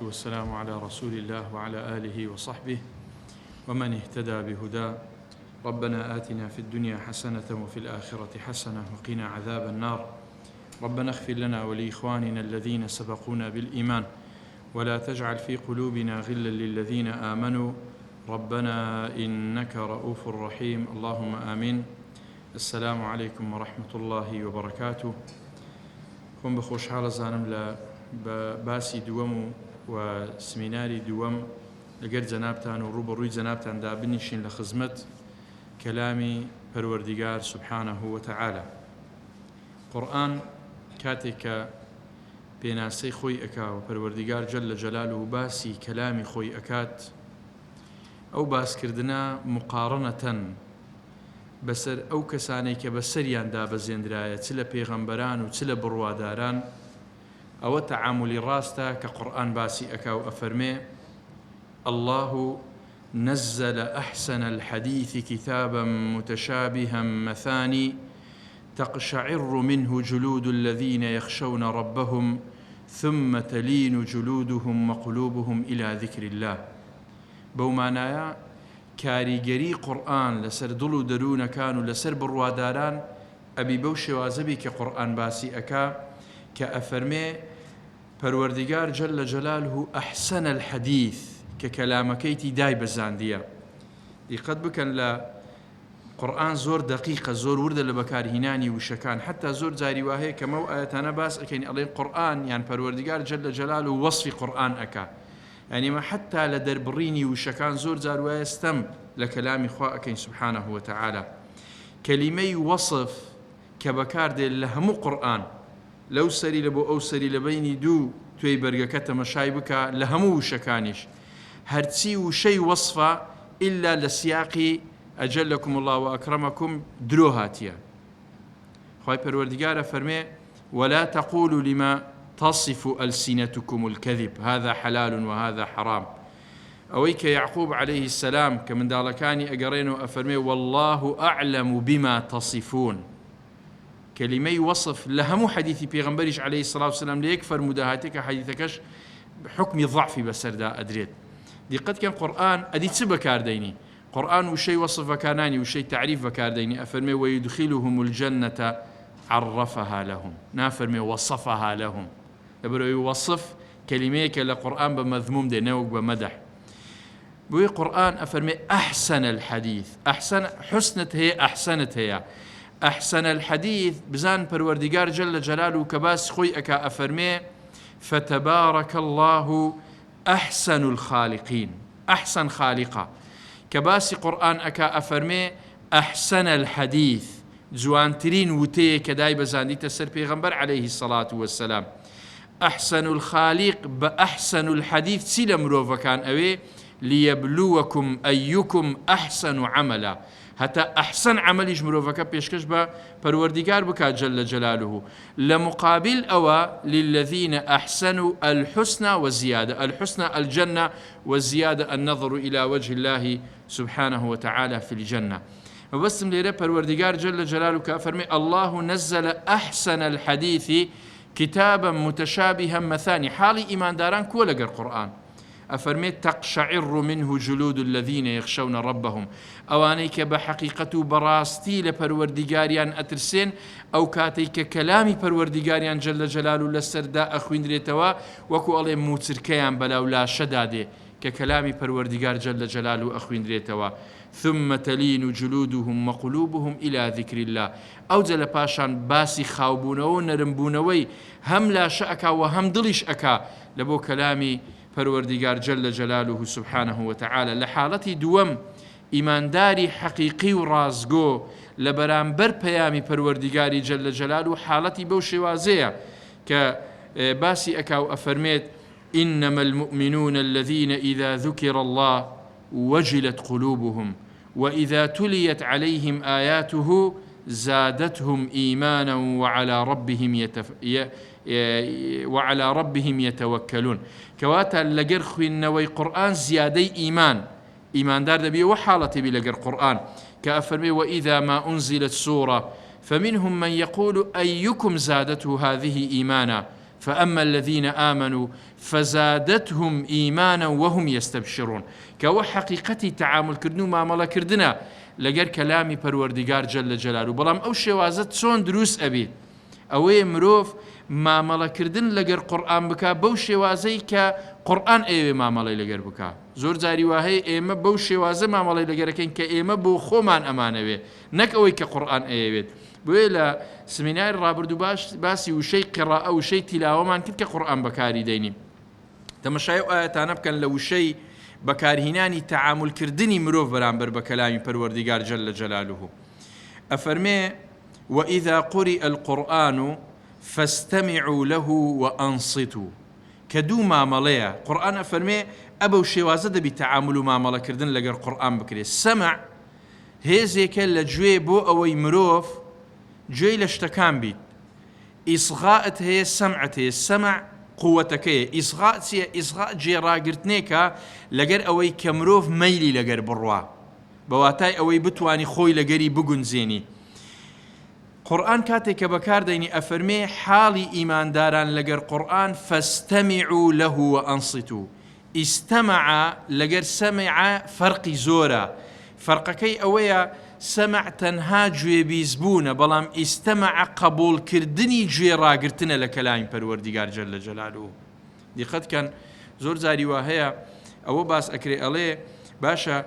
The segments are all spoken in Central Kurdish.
والسلام على رسول الله وعلى آله وصحبه ومن اهتدى بهداه. ربنا آتنا في الدنيا حسنة وفي الآخرة حسنة وقنا عذاب النار. ربنا اغفر لنا ولإخواننا الذين سبقونا بالإيمان ولا تجعل في قلوبنا غلا للذين آمنوا ربنا إنك رؤوف رحيم. اللهم آمين. السلام عليكم ورحمة الله وبركاته. خۆم بە خۆشحاڵە زانم لە باسی دووەم و سمیناری دووەم لەگەر جەنابتان و ڕوبەڕووی جەنابتاندا بنیشین لە خزمەت کەلامی پەروەردیگار سوبحانەه وتەعالە. قورئان کاتێک کە پێناسەی خۆی ئەکا و پەروەردیگار جەل جەلاله و باسی کەلامی خۆی ئەکات، ئەو باسکردنە مقارنەتەن بەسەر ئەو کەسانەی کە بەسەریان دابەزێنرایە، چ لە پێغەمبەران و چ لە بڕواداران، ئەوە تەعاملی ڕاستە کە قورئان باسی ئەکا و ئەفەرمێ الله نزل أحسن الحديث كتابا متشابها مثاني تقشعر منه جلود الذين يخشون ربهم ثم تلين جلودهم وقلوبهم إلى ذكر الله. بومانايا کاریگەری قورئان لەسەر دڵ و دەروونەکان و لەسەر بڕواداران ئەبی بەو شێوازەبی کە قورئان باسی ئەکا کە ئەفەرمێ پەروەردیگار جەل جەلاله ئەحسن الحەدیث کە کەلامەکەیتی دای بەزاندیە. دیقەت بکەن لە قورئان زۆر دەقیقە، زۆر وردە لە بەکارهێنانی وشەکان، حتا زۆر جاری وهەیە کە مەو ئاەتانە باس ئەکەین ئەڵێن قورئان یان پەروەردیگار جەل جەلاله وەصفی قورئان ئەکا. يعني ما حتى لدربريني وشكان زور زار ويستم لكلام خواء سبحانه وتعالى. كلمة وصف كبكار دي لهمو قرآن لو سري لبو أو سري لبيني دو توي برقكة مشايبك لهمو وشكانش هرتسي وشي وصفة إلا لسياقي أجلكم الله وأكرمكم دروهاتيا. خواهي پروردگار فرمي ولا تقولوا لما تصف ألسنتكم الكذب هذا حلال وهذا حرام. أويك يعقوب عليه السلام كمن دالكاني أقرين وأفرمي والله أعلم بما تصفون. كلمة وصف لهم حديث بيغمبرش عليه الصلاة والسلام ليكفر مداهاتك حديثكش بحكم ضعفي بسردا أدريد. دي قد كان قرآن أدي تسبكار ديني قرآن وشي وصف بكارناني وشي تعريف بكارديني. أفرمي ويدخلهم الجنة عرفها لهم، نافرمي وصفها لهم. يبرو يوصف كلميك لقرآن بمذموم دي نوق بمدح. بوي قرآن أفرمي أحسن الحديث، أحسن حسنت هي أحسنت هي أحسن الحديث بزان پروردگار جل جلاله كباس خوي أكا أفرمي فتبارك الله أحسن الخالقين. أحسن خالقة كباس قرآن أكا أفرمي أحسن الحديث جوانترين وتي كداي بزاندي تسر پیغمبر عليه الصلاة والسلام. أحسن الخالق بأحسن الحديث سلم روفكان أوي ليبلوكم أيكم أحسن عملا. حتى أحسن عمل جمروفك بيشكش با پروردگار بكا جل جلاله لمقابل أوا للذين أحسنوا الحسنى والزيادة. الحسنى الجنة والزيادة النظر إلى وجه الله سبحانه وتعالى في الجنة. وبسم ليرى پروردگار جل جلاله كأفرمي الله نزل أحسن الحديث كتابا متشابها مثاني. حالي إيمان داران كولقر القرآن أفرمي تقشعر منه جلود الذين يخشون ربهم. أوانيك بحقيقة براستي لپروردگاريان أترسين أو كاتيك كلامي پروردگاريان جل جلاله لسردا أخوين ريتوا وكو ألي موتركيان بلاو لا شداده ككلامي پروردگار جل جلاله أخوين ريتوا ثم تلين جلودهم وقلوبهم إلى ذكر الله. أو جل باشان باسي خاوبونو نرمبونوي هم لا شأكا وهم دلش أكا لبو كلامي پروردگار جل جلاله سبحانه وتعالى. لحالتي دوم إيمانداري حقيقي ورازقو لبرامبر بيامي پروردگاري جل جلاله حالتي بوشي وازية كباسي أكا وأفرميت إنما المؤمنون الذين إذا ذكر الله وجلت قلوبهم وإذا تليت عليهم آياته زادتهم إيمانا وعلى ربهم يتوكلون. كواتا لقر خوينوي قرآن زيادة إيمان دار دبي وحالتي بلقر قرآن كأفرمي وإذا ما أنزلت سورة فمنهم من يقول أيكم زادته هذه إيمانا فأما الذين آمنوا فزادتهم إيمانا وهم يستبشرون كوا حقيقتي تعامل كردنو معاملة كردنا لەگەر کەلامی پەروەردیگار جەل جەلاله بەڵام ئەو شێوازە چۆن دروست ئەبێت ئەوەیە مرۆڤ مامەڵەکردن لەگەر قورئان بکە بەو شێوازەی کە قورئان ئەوێ مامەڵەی لەگەر بکە زۆر جاری وهەیە ئێمە بەو شێوازە مامەڵەی لەگەرەکەین کە ئێمە بۆ خۆمان ئەمانەوێ نەک ئەوەی کە قورئان ئەیەوێت بۆیە لە سمیناری ڕابردوو باسی وشەی قیڕاءە وشەی تیلاوەمان کرد کە قورئان بەکاری دەینیم تەماشای ئەو ئاەتانە بکەن لە وشەی بەکارهینانی تەعاملکردنی مرۆڤ بەرامبەر بە کەلامی پەروەردیگار جەل جەلاله ئەفەرمێ وإذا قرئ القرآن فاستمعوا له وأنصتوا كدو مامەڵەیە قورئان ئەفەرمێ ئەبەو شێوازە دەبی تەعامل و مامەڵەکردن لەگەر قورئان بکرێت سەمع هێزێکە لە گوێ بۆ ئەوەی مرۆڤ گوێی لە شتەکان بیت ئیسغاءت هەیە سەمعت هەیە سەمع قووەتەکەیە ئیسغاء چییە ئیسغاء گێڕاگرتنێکە لەگەر ئەوەی کە مرۆڤ مەیلی لەگەر بڕوا بەواتای ئەوەی بتوانی خۆی لەگەری بگونجێنی قورئان کاتێک کە بەکاردەینی ئەفەرمێ حاڵی ئیمانداران لەگەر قورئان فاستمعوا له وأنصتوا استمع لەگەر سەمع فەرقی زۆرە فەرقەکەی ئەوەیە سەمع تەنها گوێبیزبوونە بەڵام ئیستەمع قبولکردنی گوێڕاگرتنە لە کەلامی پەروەردیگار جەل جەلاله دیقەتکەن زۆر جاری وا هەیە ئەوە باس ئەکرێ ئەڵێ باشە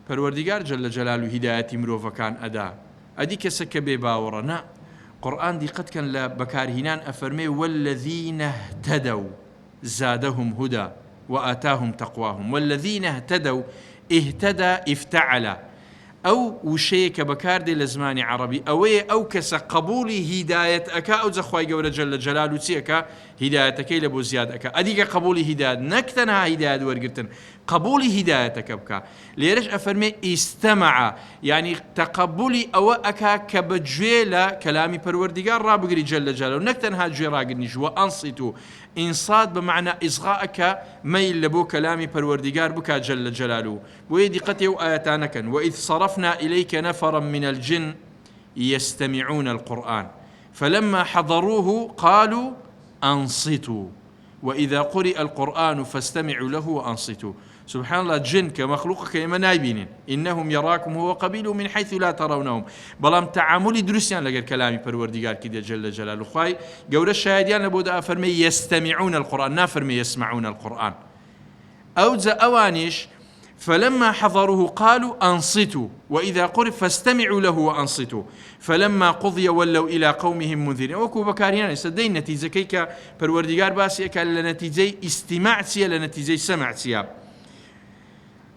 پەروەردیگار جەل جەلاله هیدایەتی مرۆڤەکان ئەدا ئەدی کەسە کە بێ باوەڕە نا قورئان دیقەتکەن لە بەکارهینان ئەفەرمێ والذین اهتدوا زادهم هدى وآتاهم تقواهم والذین اهتدوا اهتدى افتعل ئەو وشەیە کە بەکاردێ لە زمانی عەرەبی ئەوەیە ئەو کەسە قبولی هیدایەت ئەکا ئەو جەخوای گەورە جەل جەلاله چیەکە هیدایەتەکەی لە بۆ زیاد ئەکا ئەدیکە قبولی هیدایەت نەک تەنها هیدایەت وەرگرتن قبولی هیدایەتەکە بکە لێرەش ئەفەرمێ ئیستەمع یعنی تەقبولی ئەوە ئەکا کە بە گوێ لە کەلامی پەروەردیگار ڕابگری جەل جەلاله نەک تەنها گوێ ڕاگرنیش وأنصتوا ئینسات بمعنى ئیصغاءەکە مەیل لە بۆ کەلامی پەروەردیگار بکە جەل جەلاله بۆیە دیقەتی ئەو ئاەتانەکەن وإذ صرفنا إليك نفرا من الجن يستمعون القرآن فلما حضروه قالوا أنصتوا وإذا قرئ القرآن فاستمعوا له وأنصتوا سبحان الله جن كمخلوق كيما نايبين إنهم يراكم هو قبيله من حيث لا ترونهم بلام تعاملي دروسيان لقى كلامي پروردگار كده جل جلاله خواي قول الشاهدين لبودا أفرمي يستمعون القرآن نافرمي يسمعون القرآن أوزا أوانيش فلما حضروه قالوا أنصتوا وإذا قرئ فاستمعوا له وأنصتوا فلما قضي ولوا إلى قومهم منذرين وكو بكاريان يسدين نتيجة كيكا پروردگار باسي أكال لنتيجة استماع سيا لنتيجة سمع سيا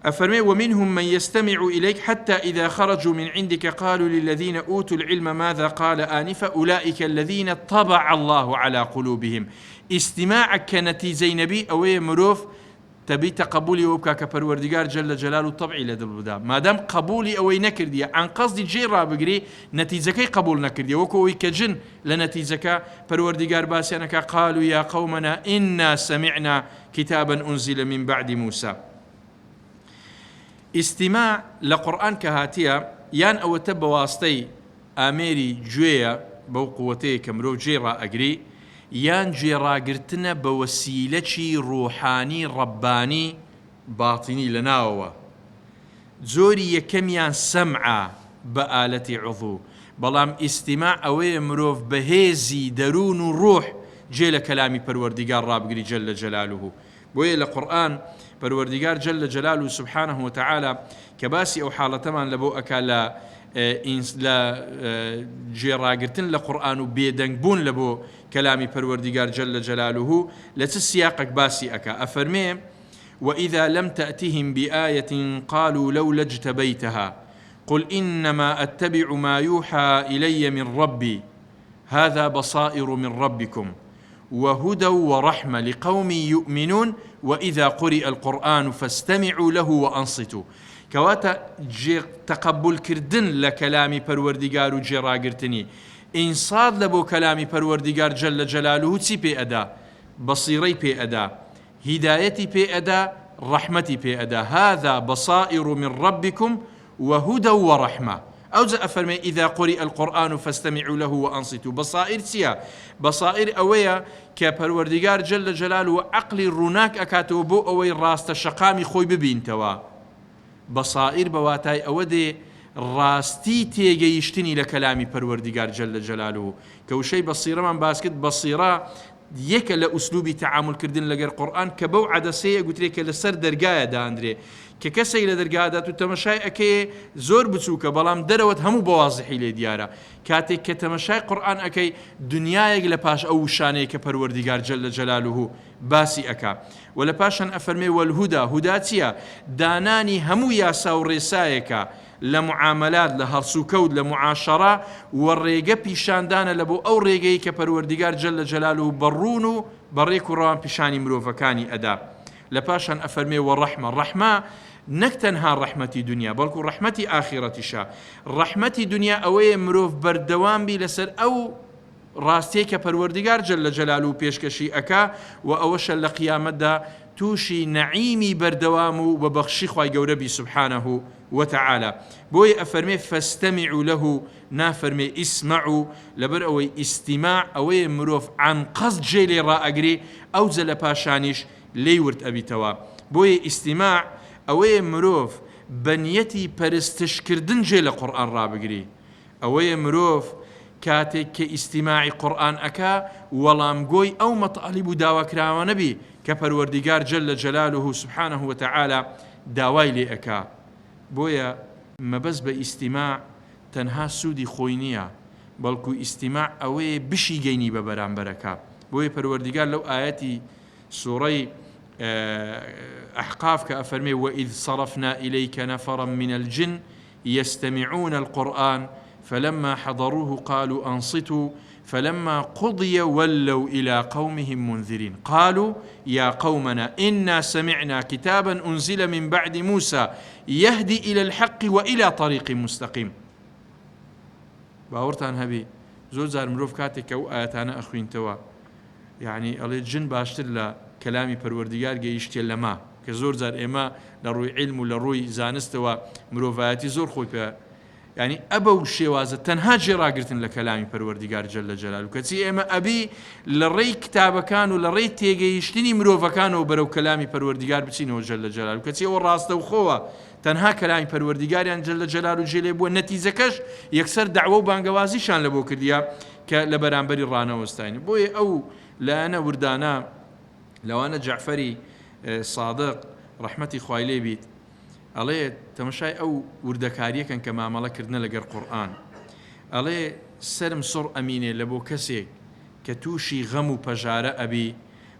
أفرمي ومنهم من يستمع إليك حتى إذا خرجوا من عندك قالوا للذين أوتوا العلم ماذا قال آنفا أولئك الذين طبع الله على قلوبهم استماعك كنتيجة نبي أو مروف تبي تقبلي وبكا كپروردگار جل جلاله طبعي لدلودا ما دام قبولي أو نكردي عن قصد جيرا بقري نتيجة قبول نكردي وكو كجن لنتيجة پروردگار باسيانك قالوا يا قومنا إنا سمعنا كتابا أنزل من بعد موسى استماع لقرآن كهاتيا يان أو تب واسطي آميري جوية بو قوتي كمرو جيرا أقري يان جيرا قرتنا بوسيلة روحاني رباني باطني لناوة زوري يكميان سمعة بآلة عضو بلام استماع أوي مروف بهيزي درون روح جيل كلامي پروردگار رابقري جل جلاله بوية لقرآن پروردگار جل جلاله سبحانه وتعالى كباسي أو حالتمان لبو أكا لا جيراغرتن لقرآن وبيدنبون لبو كلامي پروردگار جل جلاله لتسياقك باسي أكا أفرمي وإذا لم تأتهم بآية قالوا لولا اجتبيتها قل إنما أتبع ما يوحى إلي من ربي هذا بصائر من ربكم وهدى ورحمة لقوم يؤمنون وإذا قرئ القرآن فاستمعوا له وأنصتوا كواتا تقبل كردن لكلامي پروردگار و جيراغرتني إنصاد لبو كلامي پروردگار جل جلاله تي بي أدا بصيري بي أدا هدايتي بي أدا رحمتي بي أدا هذا بصائر من ربكم وهدى ورحمة ئەوجا ئەفەرمێ ئیذا قوریئ القورئان فاستمعوا له وأنصتوا. بەسائر چییە؟ بەسائر ئەوەیە کە پەروەردیگار جەل جەلاله عەقلی ڕووناک ئەکاتەوە بۆ ئەوەی ڕاستە شەقامی خۆی ببینتەوە. بەسائر بەواتای ئەوە دێ ڕاستی تێگەیشتنی لە کەلامی پەروەردیگار جەل جەلاله کە وشەی بەسیرەمان باس کرد. بەسیرە یەکە لە ئوسلوبی تەعاملکردن لەگەڵ قورئان کە بەو عەدەسەیە گوترێت کە لەسەر دەرگایە دانرێ کە کەسێک لە دەرگادات و تەمەشای ئەکەی زۆر بچووکە بەڵام دەرەوەت هەموو بەوازحی لێ دیارە. کاتێک کە تەمەشای قورئان ئەکەی دنیایەک لە پاش ئەو وشانەیە کە پەروەردیگار جەل جەلاله باسی ئەکا. و لە پاشان ئەفەرمێ وەلهودا. هودا چییە؟ دانانی هەموو یاسا و ڕێسایەکە لە معاملات لە هەڵسوکەوت لە معاشەرە و ڕێگە پیشاندانە لە بۆ ئەو ڕێگەی کە پەروەردیگار جەل جەلاله بەڕوون و بەڕێک و ڕەوان پیشانی مرۆڤەکانی ئەدا. لە پاشان ئەفەرمێ وەڕەحمە. ڕەحمە نەک تەنها ڕەحمەتی دنیا بەڵکو ڕەحمەتی ئاخیرەتیشە. ڕەحمەتی دنیا ئەوەیە مرۆڤ بەردەوام بی لەسەر ئەو ڕاستەیە کە پەروەردیگار جەل جەلاله پێشکەشی ئەکا و ئەوەشە لە قیامەتدا تووشی نەعیمی بەردەوام و بەبەخشی خوای گەورە بی سبحانه وتعالى. بۆی ئەفەرمێ فاستمعوا له نافەرمێ ئیسمعوا لەبەر ئەوەی ئیستیماع ئەوەیە مرۆڤ عن قەسد جێ لێ ڕائەگرێ ئەوجە لە پاشانیش لێی ورد ئەبیتەوە. بۆیە ئیستیماع ئەوەیە مرۆڤ بەنیەتی پەرستشکردن جێ لە قورئان ڕابگری. ئەوەیە مرۆڤ کاتێک کە ئیستیماعی قورئان ئەکا وەڵامگۆی ئەو مەطالب و داواکراوە نەبی کە پەروەردیگار جەل جەلاله سبحانه وتعالى داوای لێ ئەکا. بۆیە مەبەست بە ئیستیماع تەنها سوودی خۆی نییە بەڵکو ئیستیماع ئەوەیە بشی گەینی بە بەرامبەرەکە. بۆیە پەروەردیگار لەو ئاەتی سوڕەی أحقاف كأفرمي وإذ صرفنا إليك نفرا من الجن يستمعون القرآن فلما حضروه قالوا أنصتوا فلما قضي ولوا إلى قومهم منذرين قالوا يا قومنا إنا سمعنا كتابا أنزل من بعد موسى يهدي إلى الحق وإلى طريق مستقيم. باورتان هبي زۆر جار مرۆڤ کاتێک ئەو ئاەتانە ئەخوێنتەوە یعنی ئەڵێ جن باشتر لە کەلامی پەروەردیگار گەیشتێ لەما کە زۆر جار ئێمە لە ڕووی عیلم و لە ڕووی زانستەوە مرۆڤایەتی زۆر خۆی پێ یعنی ئەبە و شێوازە تەنها جێڕاگرتن لە کەلامی پەروەردیگار جەل جەلاله کەچی ئێمە ئەبی لە ڕێی کتابەکان و لە ڕێی تێگەیشتنی مرۆڤەکانەوە بەرەو کەلامی پەروەردیگار بچینەوە جەل جەلاله کەچی ئەوە ڕاستە و خۆوە تەنها کەلامی پەروەردیگاریان جەل جەلاله جێ لێ بووە نەتیجەکەش یەکسەر داعوە و بانگەوازیشان لە بۆ کردیە کە لە بەرامبەری ڕانەوەستاین. بۆیە ئەو لایەنە وردانە لەوانە جعفەری صادق ڕەحمەتی خوای لێ بیت ئەڵێ تەمەشای ئەو وردەکاریەکەن کە مامەڵەکردنە لەگەڵ قورئان ئەڵێ سەرم سڕ ئەمینێ لە بۆ کەسێک کە تووشی غەم و پەژارە ئەبی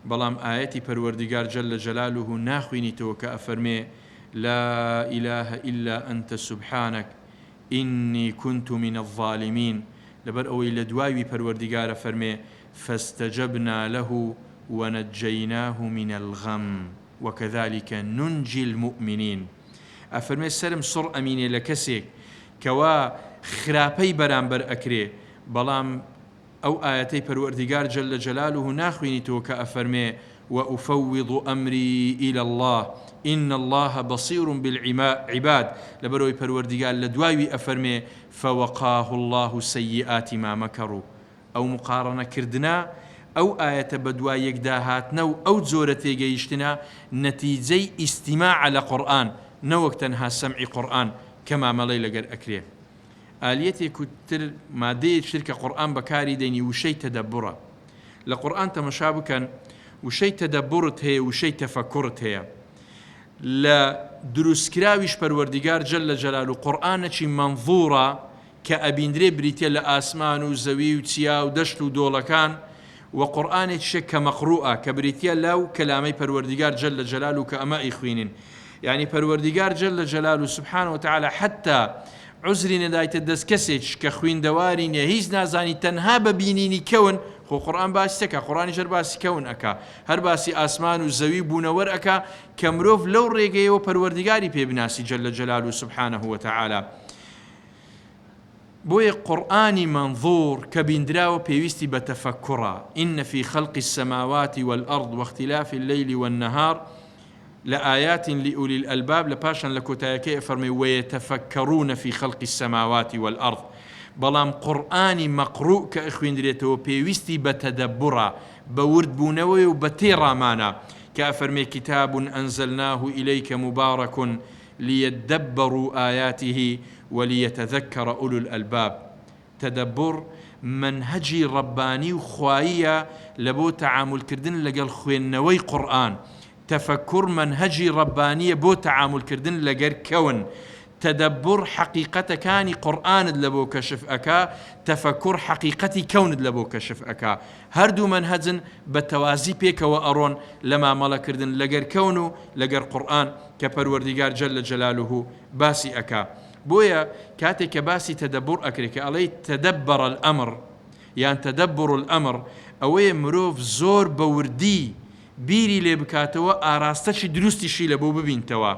بەڵام ئاەتی پەروەردیگار جەل جەلاله ناخوێنیتەوە کە ئەفەرمێ لا إله إلا أنت سبحانك إني كنت من الظالمين لەبەر ئەوەی لە دوای پەروەردیگارە فەرمێ فاستجبنا له ونجيناه من الغم وكذلك ننجي المؤمنين. ئەفەرمێ سەرم سڕ ئەمینێ لە کەسێک کەوا خراپەی بەرامبەر ئەکرێ بەڵام ئەو ئاەتەی پەروەردیگار جەل جەلاله ناخوێنیتەوە کە ئەفەرمێ وأفوض أمري إلى الله إن الله بصير بالعباد لبروي پەروەردیگار لە دوای ئەفەرمێ فوقاه الله سيئات ما مكروا ئەو مقارنەکردنا ئەو ئاەتە بە دوای یەکدا هاتنە و ئەو جۆرە تێگەیشتنە نەتیجەی ئیستیماع لە قورئان نەوەک تەنها سەمعی قورئان کە مامەڵەی لەگەر ئەکرێ. ئالیەتێک تر مادەیەکتر کە قورئان بەکاری دەینی وشەی تەدەببڕە. لە قورئان تەمەشا بکەن وشەی تەدەببڕت هەیە وشەی تەفەکوڕت هەیە. لە دروستکراویش پەروەردیگار جەل جەلاله قورئانێکی مەنظوڕە کە ئەبیندرێ بریتە لە ئاسمان و زەوی و چیا و دەشت و دۆڵەکان و قورئانێکیشە کە مەقڕوئە کە بریتە لەو کەلامەی پەروەردیگار جەل جەلاله کە ئەمە ئەیخوێنین. يعني پەروەردیگار جەل جەلاله سبحانه وتعالى حتى عذری نەدایتە دەست کەسێک کە خوێندەواری نییە هیچ نازانی تەنها بە بینینی کەون خۆ قورئان باسی دەکا قورئانیش هەر باسی کەون ئەکا هەر باسی ئاسمان و زەوی بوونەوەر ئەکا کە مرۆڤ لەو ڕێگەیەوە پەروەردیگاری پێبناسی جەل جەلاله سبحانه وتعالى. بۆیە قورئانی منظور کە بیندراوە پێویستی بە تەفەکوڕە. إن في خلق السماوات والأرض واختلاف الليل والنهار لآيات لأولي الألباب لباشا لكوتايكي فرمي ويتفكرون في خلق السماوات والأرض. بەڵام قورئانی مەقروء کە ئەخوێن درێتەوە پێویستی بە تەدەببڕە بە وردبوونەوەی و بە تێڕامانە کە ئەفەرمێ کتاب أنزلناه إليك مبارك ليدبروا آياته وليتذكر أولو الألباب. تدبر منهجی ڕەبانی و خواییە لەبۆ تەعاملکردن لەگەڵ خوێندنەوەی قورئان. تفكر منهجی ڕەبانیە بۆ تەعاملکردن لەگەر کەون. تدبر حقيقة كاني قرآن لبو كشف أكا، تفكر حقيقتي كون لبو كشف أكا. هردو منهجن بتوازي بيك وأرون لما ملكردن لجر كونه لجر قرآن كبروردگار جل جلاله باسي أكا. بويا كاتك باسي تدبر أكريك علي تدبر الأمر، يعني تدبر الأمر أوي مروف زور بوردي بيري لبكاتوا آراستش دروستي شي لبو ببينتوا.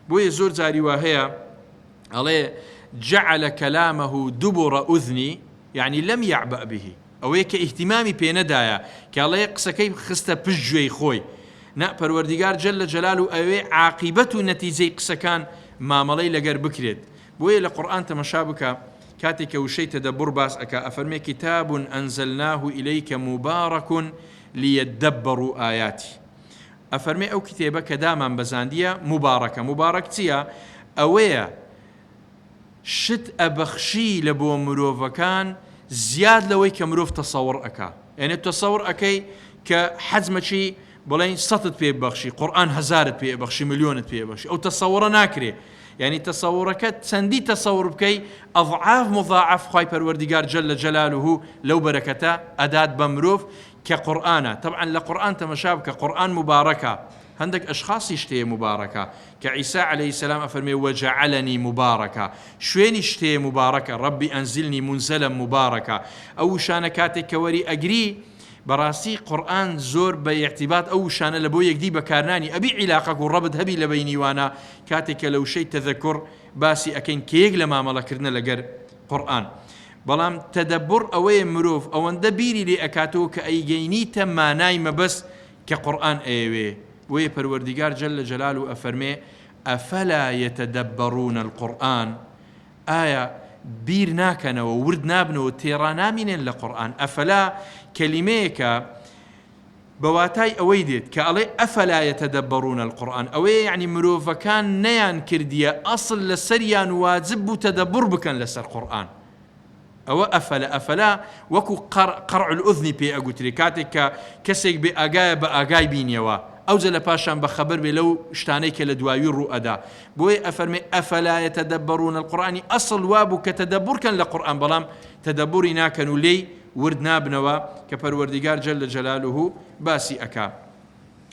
بويا زور زاري وهي عليه جعل كلامه دبر أذني، يعني لم يعبأ به أو هيك اهتمامي بيندايا كالله قسكي خسته بجوي خوي نا پروردگار جل جلاله أوي عاقبته نتيجة قسكان ما ملي لقر بكريد. بوي القرآن تمشابك كاتك وشي تدبر باس أكا أفرمي كتاب أنزلناه إليك مبارك ليدبروا آياتي. أفرمي أو كتابك داما بزاندية مباركة. مبارك تيا أويا شت أبخشي لبو مروفكان زياد لوي كمروف تصور أكا، يعني التصور أكي كحزمة بلين سطت بيه بخشي قرآن هزارت بيه بخشي مليونت بيه بخشي أو تصور ناكري، يعني تصورك سندي تصور بكي أضعاف مضاعف خاي پروردگار جل جلاله لو بركته أداد بمروف كقرآن. طبعا لقرآن تمشابك قرآن مباركة عندك أشخاص يشتهي مباركة كعيسى عليه السلام أفرمي وجعلني مباركة. شوين يشتهي مباركة؟ ربي أنزلني منزلا مباركة. أو شانكاتك كوري أجري براسي قرآن زور باعتباط أو شان لبو يكدي بكارناني أبي علاقك والربط هبي لبيني وانا كاتك لو شيء تذكر باسي أكين كيك لما ملكرنا لقر قرآن. بلام تدبر أوي مروف أو اندبيري لأكاتو كأيجيني تما نايم بس كقرآن أيوي. وي پروردگار جل جلاله أفرمي أفلا يتدبرون القرآن. آية بير ناكنا وورد نابنا وتيرانا من القرآن. أفلا كلميك بواتاي أويدت كالي أفلا يتدبرون القرآن أوي يعني مروفا كان نيان كردية أصل لسريان واجب تدبر بكن لسر قرآن. أو أفلا وكو قرع الأذن بي أقوتريكاتك كسيك بأقاي بينيوا أو زل باشان بخبر بلو شتانيك لدواوي الرؤدا. بوي أفرمي أفلا يتدبرون القرآن أصل وابو كتدبر كان لقرآن بلام تدبرنا كانوا لي وردنا بنوا كپروردگار جل جلاله باسي أكا.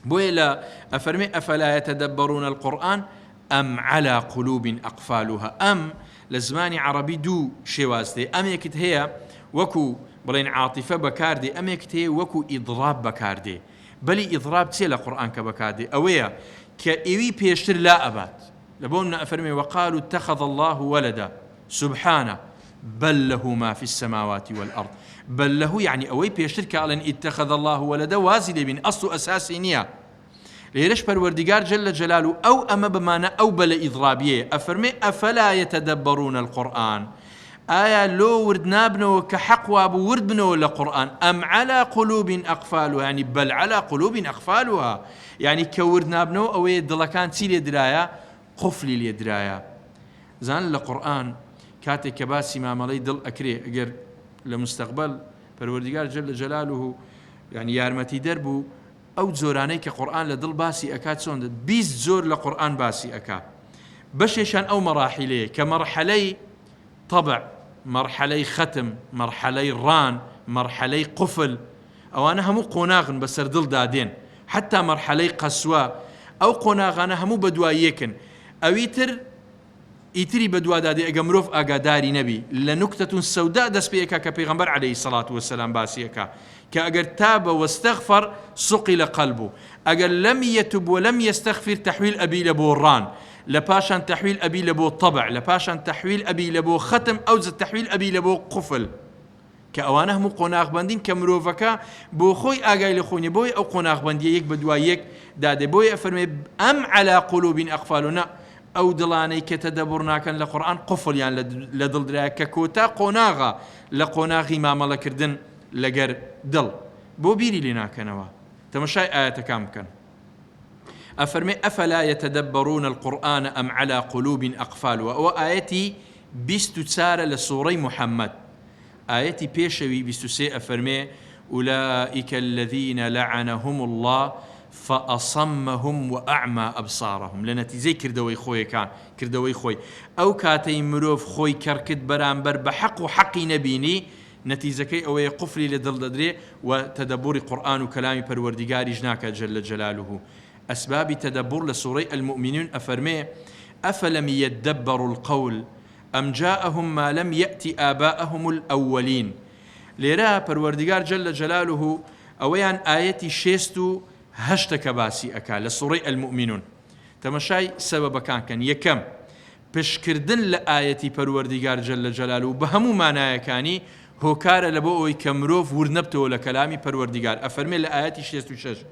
بوي لا أفرمي أفلا يتدبرون القرآن أم على قلوب أقفالها. أم لزماني عربي دو شوازدي. أم يكت هي وكو بلين عاطفة بكاردي، أم يكت هي وكو إضراب بكاردي. بلي إضراب تسيلا قرآن كبكادي أويا كإيوي بيشتر لا أبات لبونا أفرمي وقالوا اتخذ الله ولدا سبحانه بل له ما في السماوات والأرض. بل له يعني أوي بيشتر كألن اتخذ الله ولدا وازل من أصل أساسي نيا ليش پروردگار جل جلاله أو أما بمانا أو بل إضرابيه أفرمي أفلا يتدبرون القرآن. آية لو وردنا بنو كحق وابو ورد بنو لقرآن أم على قلوب أقفالها يعني بل على قلوب أقفالها يعني كوردنا بنو أو يدلكان تيلي درايا قفلي لي درايا زان لقرآن كاتي كباسي ما ملي دل أكري أجر لمستقبل پروردگار جل جلاله يعني يارمتي دربو أو زوراني كقرآن لدل باسي أكاد سون بيز زور لقرآن باسي أكا بشيشان أو مراحلي كمرحلي طبع مرحلة ختم مرحلة ران مرحلة قفل أو أنا همو قناغن بسر دل دادين حتى مرحلة قسوة أو قناغ أنا همو بدوايكن أو يتري بدوا دادي أجمروف أجداري نبي لنكتة سوداء دس بيك كبيغمبر عليه الصلاة والسلام باسيكا كأجر تاب واستغفر صقل قلبه أجر لم يتب ولم يستغفر تحويل أبي لبوران لباشان تحويل أبي لبو طبع لباشان تحويل أبي لبو ختم أو تحويل أبي لبو قفل کە ئەوانە هەموو قۆناغبەندین کە مرۆڤەکە بۆ خۆی ئاگای لە خۆنی بۆی ئەو قۆناغبەندیە یەک بە دوای یەک دادێ بۆی ئەفەرمێ ئەم عەلا قولوبین ئەقفالونا ئەو دڵانەی کە تەدەبوڕ ناکەن لە قورئان قوفڵیان لە دڵدرایە کە کۆتا قۆناغە لە قۆناغی مامەڵەکردن لەگەر دڵ بۆ بیری لێ ناکەنەوە. تەماشای ئاەتەکان بکەن. ئەفەرمێ ئەفەلا یەتەدەبەڕون القورئان ئەم عەلا قولوبین ئەقفالوە. ئەوە ئاەتی 24 لە سوورەی محەممەد. ئاەتی پێشەوی 23 ئەفەرمێ أولئك الذين لعنهم الله فأصمهم وأعمى أبصارهم لنتيجة كردوي خوي كان كردوي خوي أو كاتي مروف خوي كركت برامبر بحق وحقي نبيني نتيجة أو يقفلي لدل دري وتدبر قرآن وكلام پروردگار جناك جل جلاله. أسباب تدبر لسورة المؤمنون أفرمي أفلم يدبروا القول أم جاءهم ما لم يأتي آباءهم الأولين. لێرە پەروەردگار جل جلاله ئەوەیان ئاەتی 68 باسی ئەکا لە سوورەی المؤمنون. تەماشای سەبەبەکان کەن. یەکەم پشکردن لە ئاەتی پەروەردگار جل جلاله بە هەموو مانایەکانی هۆکارە لە بۆ ئەوەی کە مرۆڤ ورنەبتەوە لە کەلامی پەروەردگار. ئەفەرمێ لە ئاەتی 66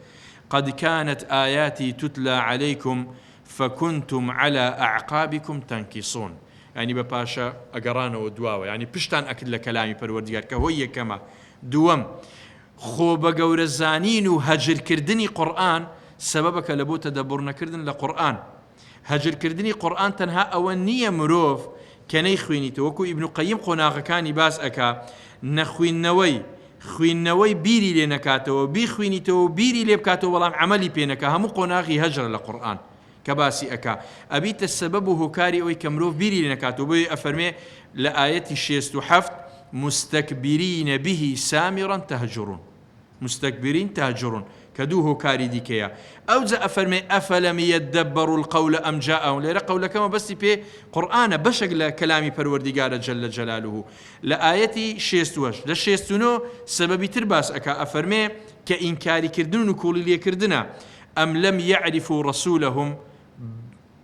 قد كانت آياتي تتلى عليكم فكنتم على أعقابكم تنكصون. يعني بباشا أقرانا ودواوة يعني پشتان أكد لكلامي پروردگار كهوية كما دوام خوب قور الزانين وهجر كردني قرآن سببك لبو تدبرنا كردن لقرآن. هجر كردني قرآن تنها أولنية مروف كان يخويني توكو ابن قيم قناغ كان باس أكا نخوين نوي خوين نوي بيري لنكاتو بيخويني تو بيري لبكاتو والله عملي بينك همو قناغي هجر لقرآن كباسي أكا أبيت السبب هو كاري أوي كمروف بيري لنكاتو بي أفرمي لآية 67 مستكبرين به سامرا تهجرون. مستكبرين تهجرون كدوه كاري ديكيا. أوزا أفرمي أفلم يدبروا القول أم جاءهم. ليرى قول كما بس بي قرآن بشق لكلامي پروردگار جل جلاله. لآية 68 لشيستونو سببي ترباس أكا أفرمي كإنكاري كردن نكولي لي كردنا أم لم يعرفوا رسولهم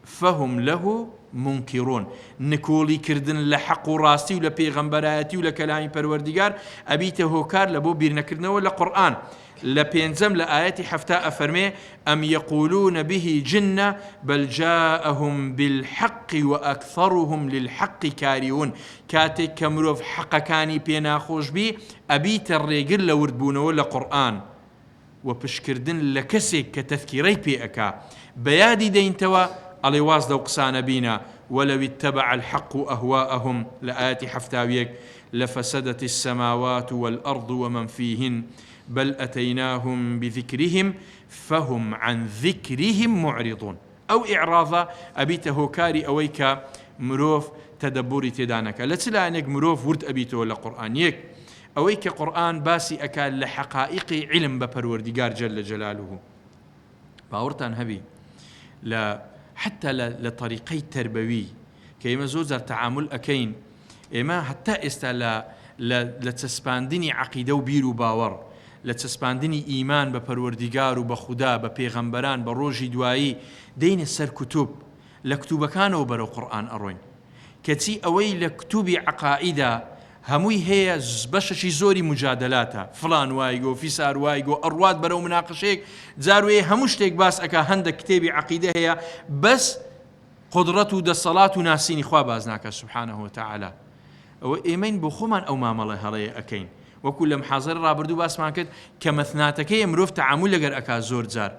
فهم له منكرون. نكولي كردن لحق راستي ولا بيغمبراتي ولا كلامي پروردگار أبيته هوكار لبو بيرنا كردنا ولا قرآن. لبينزم لآياتي حفتاء أفرمي أم يقولون به جنة بل جاءهم بالحق وأكثرهم للحق كاريون. كاتك كمروف حق كاني بينا خوش بي أبيت الرجل لوردبون ولا قرآن وبشكردن لكسك كتذكيري بيئكا بيادي دين توا علي واسد وقسان بينا ولو اتبع الحق أهواءهم لآياتي حفتاويك لفسدت السماوات والأرض ومن فيهن بل أتيناهم بذكرهم فهم عن ذكرهم معرضون. أو إعراضا أبيته كاري أويك مروف تدبوري تدانك لتلانك مروف ورد أبيته ولا قرآن يك أويك قرآن باسي أكال لحقائق علم بپروردگار جل جلاله. باورتان هبي حتى لطريقي تربوي كيما زوزر تعامل أكين إما حتى استا لتسباندني عقيدة وبير وباور لتسباندني إيمان بپروردگار وبخدا بپیغمبران بروجي دوائي دين السر كتب لكتب كانوا برو قرآن أروين كتي أوي لكتب عقائدة هموي هي بششي زوري مجادلاتها فلان وايقو فيسار وايقو أرواد برو مناقشيك زاروي هموشتك باس أكا هندك كتابي عقيدة هي بس قدرته دا الصلاة ناسيني خواه بازناك سبحانه وتعالى وإيمين بخومان أو ما مالي هلي أكين وكل محاضر رابردو باس ماكد كمثناتك يمروف تعامل لقر أكا زور زار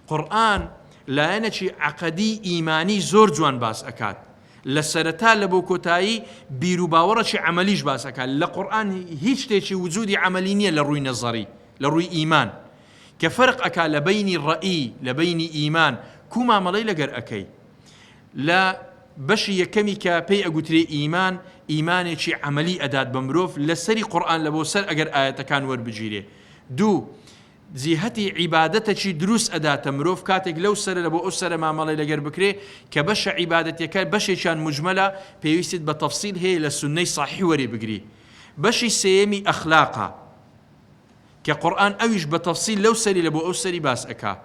قرآن لا ينشي عقدي إيماني زور جوان باس أكاد لسرتا لبو كوتاي بيرو باورش عمليش باس أكاد لقرآن هيش تيشي وجودي عملينية لروي نظري لروي إيمان كفرق أكاد لبين الرأي لبين إيمان كوما مالي لقر أكي لا بشي يكمي كابي أقوتري إيمان إيماني شي عملي أداد بمروف لسري قرآن لبو سر أقر آية كان ور بجيري دو زيهتي عبادتي دروس أداة مروف كاتك لو سر لبو أسر ما مالي لقر بكري كبش عبادتي كان بشي كان مجملة بيويسد بتفصيل هي للسنة صحيح وري بقري بشي سيمي أخلاقها كقرآن أويش بتفصيل لو سري لبو أسري باس أكا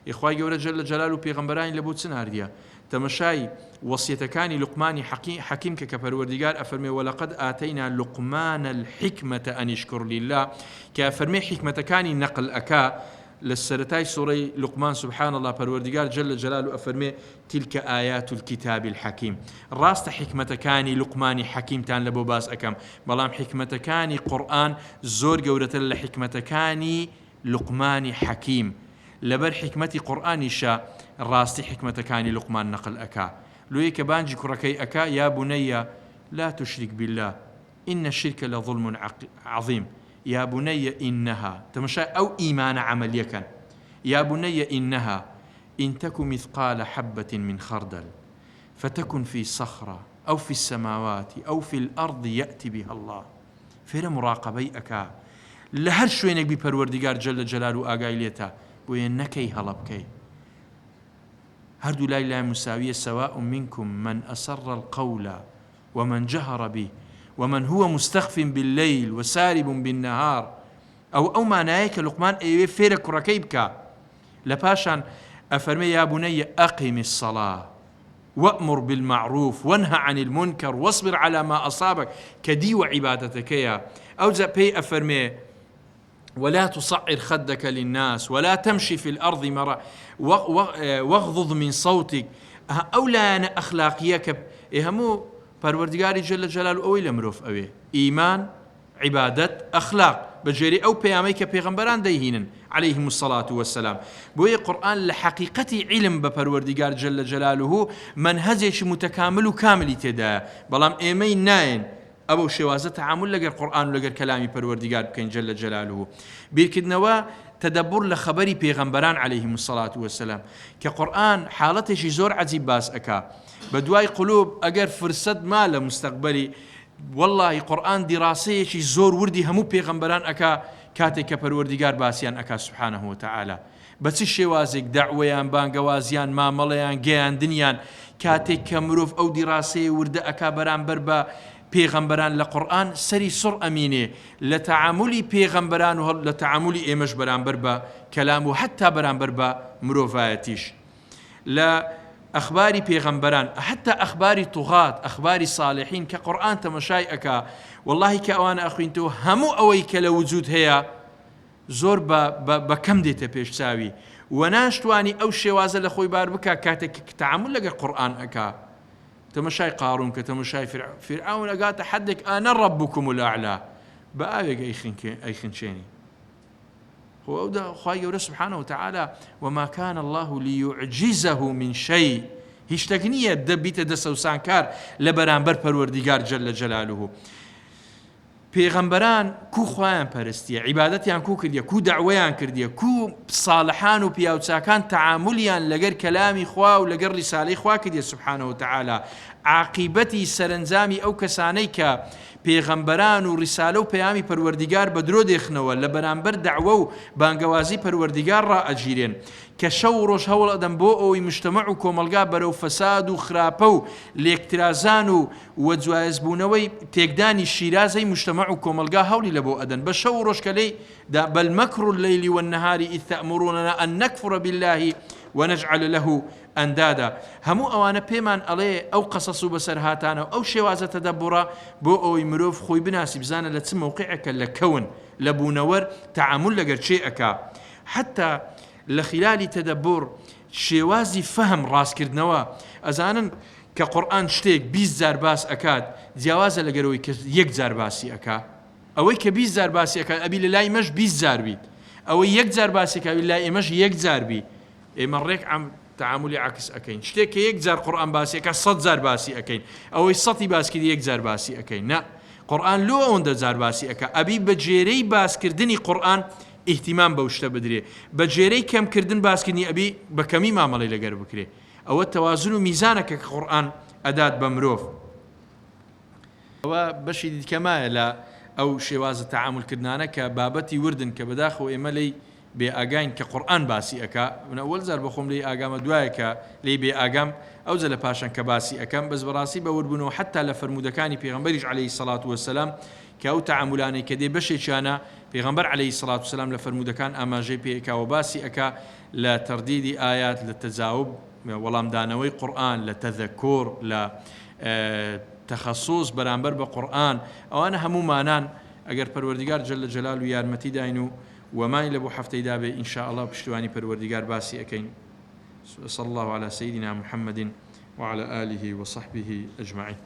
إخوائي جورة جل جلاله بيغمبرين لبو تسنهار ديا تەمەشای وەسیەتەکانی لوقمانی حەکیم کە پەروەردیگار ئەفەرمێ وەلەقەد ئاتەینا لوقمان الحکمەتە ئەن اشکر لله کە ئەفەرمێ حکمەتەکانی نەقل ئەکا لە سەرەتای سوڕەی لوقمان سبحان الله پەروەردیگار جل جلاله ئەفەرمێ تلکە ئایات الکتاب الحەکیم ڕاستە حکمەتەکانی لوقمانی حەکیمتان لە بۆ باس ئەەکەم بەڵام حکمەتەکانی قورئان زۆر گەورەتر لە حکمەتەکانی لوقمانی حەکیم لەبەر حکمەتی قورئانیشە ڕاستی حکمەتەکانی لوقمان نەقل ئەکا لۆیە کە بانجی کوڕەکەی ئەکا یا بنەیە لا تشرك بالله إن الشرك لظلم عظيم يا بني إنها تمشى أو إيمان عملية كان يا بني إنها إن تك مثقال حبة من خردل فتكن في صخرة أو في السماوات أو في الأرض يأتي بها الله فيرا مراقبي أكا لهر شوينك بپروردگار جل جلاله آقاي ليتا بوين نكي هلبكي هردو لا إله مساوية سواء منكم من أسر القول ومن جهر به ومن هو مستخف بالليل وسارب بالنهار أو ما نايك لقمان أيوه فيرك ركيبك لباشان أفرمي يا بني أقم الصلاة وأمر بالمعروف وانهى عن المنكر واصبر على ما أصابك كدي وعبادتك يا أو زبي أفرمي ولا تصعر خدك للناس ولا تمشي في الأرض مرة واغضض من صوتك أو لا أنا أخلاقيك إهمو پەروەردگاری جل جلاله ئەوەی لە مرۆڤ ئەوێ ئیمان عیبادەت ئەخلاق بەجێری ئەو پەیامەی کە پێغەمبەران دەیهێنن عليهم الصلاة والسلام بۆیە قورئان لە حەقیقەتی عیلم بە پەروەردگار جل جلاله منهەجێکی متکامل و کاملی تێدایە بەڵام ئێمەی ناین ئەوە شێوازە تەعامل لەگەر قورئان و لەگەر کەلامی پەروەردگار بکەین جل جلاله بیرکردنەوە تدبر لخبري پیغمبران عليهم الصلاة والسلام كقرآن حالته زور عجيب باس أكا بدواي قلوب أجر فرصد ما لمستقبلي والله قرآن دراسي شي زور وردي همو پیغمبران أكا كاتك پروردگار باسيان أكا سبحانه وتعالى بس الشوازك دعويان بانقوازيان مامليان جيان دنيان كاتك كمروف أو دراسي ورد أكا بران بربا پیغمبران لقرآن سری سر امینه لتعاملی پیغمبران و لتعاملی ایمش بران بربا کلامو حتی بران بربا مروفایتیش لا اخباری پیغمبران حتی اخباری طغات اخباری صالحین که قرآن تمشای اکا والله که اوان اخوین تو همو اوی که لوجود هیا زور با کم دیتا پیش ساوی و ناشتوانی او شوازه لخوی بار بکا کاتک تعامل لگه قرآن اکا تمشاي قارون كتمشاي فرعون قالت حدك أنا ربكم الأعلى بآية أي خنشيني هو أودا خواهي سبحانه وتعالى وما كان الله ليعجزه من شيء هیچ تەکنیە دەبیتە دەسەوسانکار لە بەرامبەر پەروەردیگار جل جلاله پێغەمبەران کو خۆیان پەرستیە عیبادەتیان کو کردیە کو دعوەیان کردیە کو ساڵحان و پیاوچاکان تەعاملیان لەگەر کەلامی خوا و لەگەر ریسالەی خوا کردیە سبحانه وتعالى عاقبەتی سەرنجامی ئەو کەسانەی کە پێغەمبەران و ریسالە و پەیامی پەروەردیگار بە درۆ دێخنەوە لە بەرامبەر دعوە و بانگەوازی پەروەردیگار ڕائەگیرێن کە شەو و ڕۆژ هەوڵ ئەدەن بۆ ئەوەی مجتەمەع و کۆمەلگا بەرەو فەساد و خراپە و لێکترازان و وەجوایزبوونەوەی تێکدانی شیرازەی مجتەمەع و کۆمەلگا هەوڵی لە بۆ ئەدەن بە شەو و ڕۆژ کە لێی بەل مەکر اللەیلی والنەهار إذ تأمروننا أن نكفر بالله ونجعل له أندادا همو أوانا بيمان عليه أو قصصوا بسرهاتانا أو شوازة تدبرا بو أو يمروف خوي بناسي بزانا لتسم موقعك لكون لبونور تعامل لقر شيئك حتى لخلال تدبر شوازي فهم راس كردنوا أزانا كقرآن شتيك 20,000 باس أكاد جوازة لقروي يك باسي أكا أوي ك20,000 باسي أكاد أبي للاي مش 20,000 بيت أوي 1,000 باسي أكاد أبي للاي مش 1,000 بي مريك عم تعاملي عكس أكين شتيك 1,000 قرآن باسي أكا 100,000 باسي أكين أو 100 باس كدي 1,000 باسي أكين نا قرآن لو أون 1,000 باسي أكا أبي بجيري باس كردني قرآن اهتمام بوشته بدري بجيري كم كردن باس كدني أبي بكمي معاملة لقر بكري أو التوازن ميزانك كقرآن أداة بمروف وبشي كما لا أو شواز التعامل كردنانا كبابتي وردن كبداخو إمالي بأجاين كقرآن باسي أكا من أول زار بخوم لي أجام دوايك لي بأجام أو زل باشان كباسي أكام بس براسي بوربنو حتى لفرمودكاني بيغمبرج عليه الصلاة والسلام كأو تعاملاني كدي بشي شانا بيغمبر عليه الصلاة والسلام لفرمودكان أما جي بي أكا وباسي أكا لا ترديد آيات للتجاوب ولام دانوي قرآن لتذكر لا تخصص برانبر بقرآن أو أنا همو مانان أجر پروردگار جل جلاله يارمتي داينو وما إلى بو حفتي دابه إن شاء الله بشتواني پروردگار باسي أكين. صلى الله على سيدنا محمد وعلى آله وصحبه أجمعين.